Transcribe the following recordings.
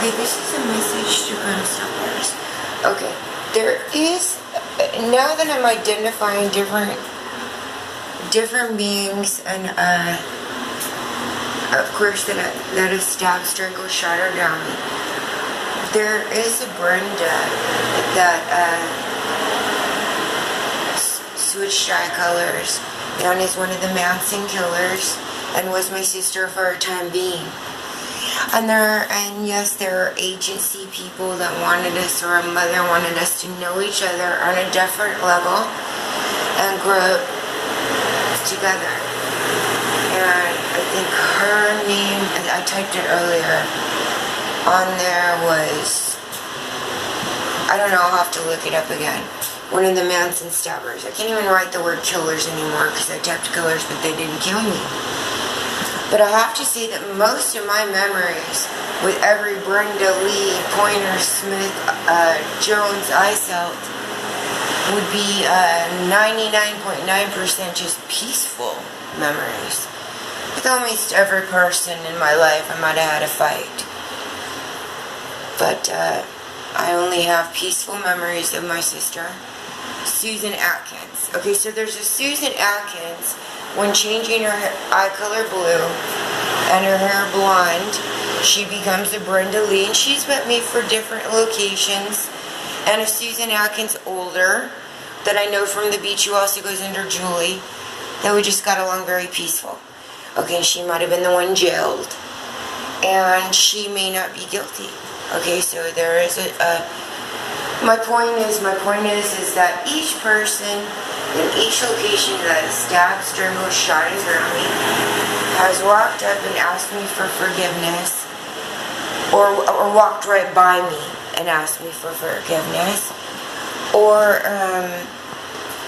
Okay, this is a message to Grim Steppers. Okay, there is, now that I'm identifying different beings, and of course that have stabbed, strangled, shot, or drowned me. There is a Brenda that switched eye colors and is one of the Manson killers and was my sister for a time being. And yes, there are agency people that wanted us, or a mother wanted us to know each other on a different level and grow together. And I think her name, I typed it earlier, on there was, I don't know, I'll have to look it up again. One of the Manson stabbers. I can't even write the word killers anymore because I typed killers, but they didn't kill me. But I have to say that most of my memories with every Brenda Lee, Pointer, Smith, Jones, Eiselt would be 99.9% just peaceful memories. With almost every person in my life, I might have had a fight. But I only have peaceful memories of my sister, Susan Atkins. Okay, so there's a Susan Atkins. When changing her eye color blue and her hair blonde, she becomes a Brenda Lee, and she's met me for different locations. And a Susan Atkins older that I know from the beach, who also goes under Julie, that we just got along very peaceful. Okay, she might have been the one jailed, and she may not be guilty. Okay, so there is my point is that each person in each location that has stabbed, strangled, shot, and drowned me has walked up and asked me for forgiveness, or walked right by me and asked me for forgiveness, or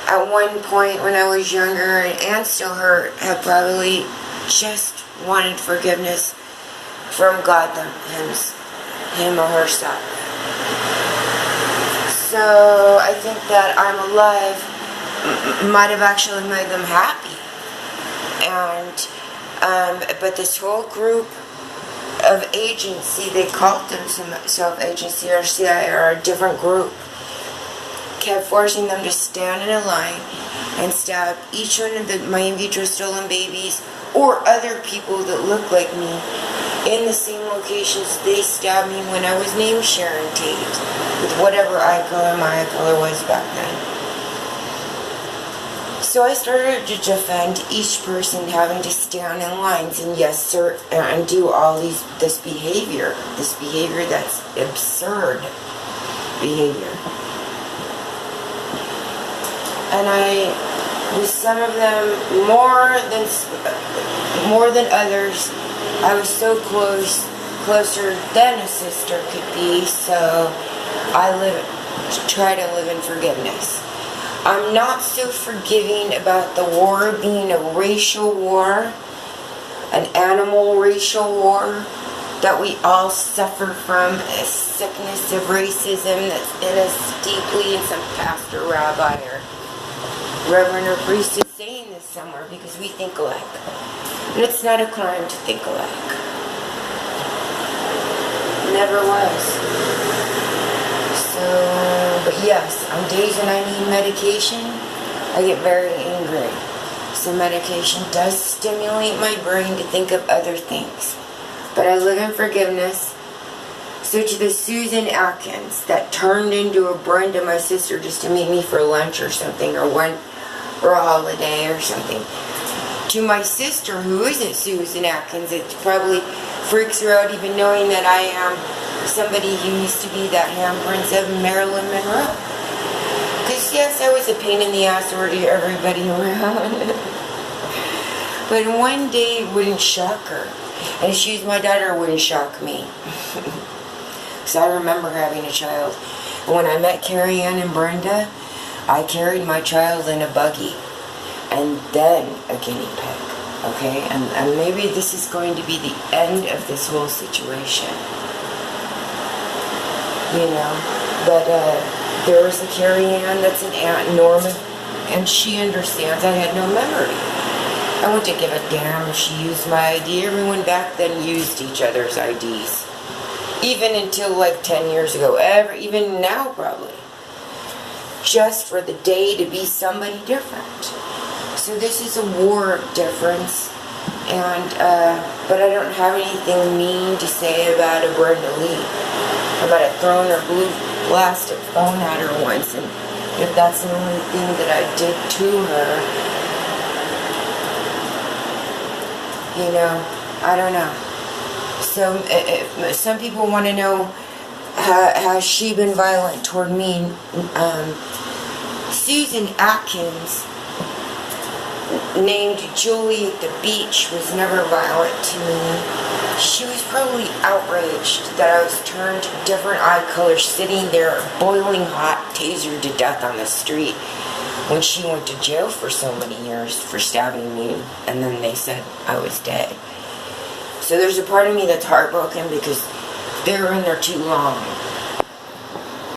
at one point when I was younger and still hurt, have probably just wanted forgiveness from God, him or herself. So I think that I'm alive might have actually made them happy. And but this whole group of agency, they called themselves agency or CIA or a different group, kept forcing them to stand in a line and stab each one of my in vitro stolen babies or other people that look like me in the same locations they stabbed me when I was named Sharon Tate, with whatever eye color my eye color was back then. So I started to defend each person having to stand in lines and yes sir, and do all this behavior that's absurd behavior. And with some of them more than others, I was so closer than a sister could be, so I try to live in forgiveness. I'm not so forgiving about the war being a racial war, an animal racial war, that we all suffer from, a sickness of racism that's in us deeply, and some pastor, rabbi, or reverend or priest is saying this somewhere because we think alike. And it's not a crime to think alike. Never was. But yes, on days when I need medication, I get very angry. So medication does stimulate my brain to think of other things. But I live in forgiveness. So to the Susan Atkins that turned into a Brenda, my sister, just to meet me for lunch or something, or a holiday or something. To my sister, who isn't Susan Atkins, it probably freaks her out even knowing that I am somebody who used to be that handprints of Marilyn Monroe. Because yes, I was a pain in the ass to everybody around. But one day it wouldn't shock her. And if she was my daughter, it wouldn't shock me. So I remember having a child. And when I met Carrie Ann and Brenda, I carried my child in a buggy. And then a guinea pig. Okay? And maybe this is going to be the end of this whole situation. You know, but there was a Carrie Ann that's an Aunt Norma, and she understands I had no memory. I wouldn't give a damn if she used my ID. Everyone back then used each other's IDs. Even until like 10 years ago, even now probably. Just for the day to be somebody different. So this is a war difference. And, but I don't have anything mean to say about a Brenda Lee. I might have thrown her blue plastic phone at her once, and if that's the only thing that I did to her, you know, I don't know. So, some people want to know, has she been violent toward me? Susan Atkins, named Julie at the beach, was never violent to me. She was probably outraged that I was turned different eye colors sitting there boiling hot, tasered to death on the street when she went to jail for so many years for stabbing me, and then they said I was dead. So there's a part of me that's heartbroken because they were in there too long.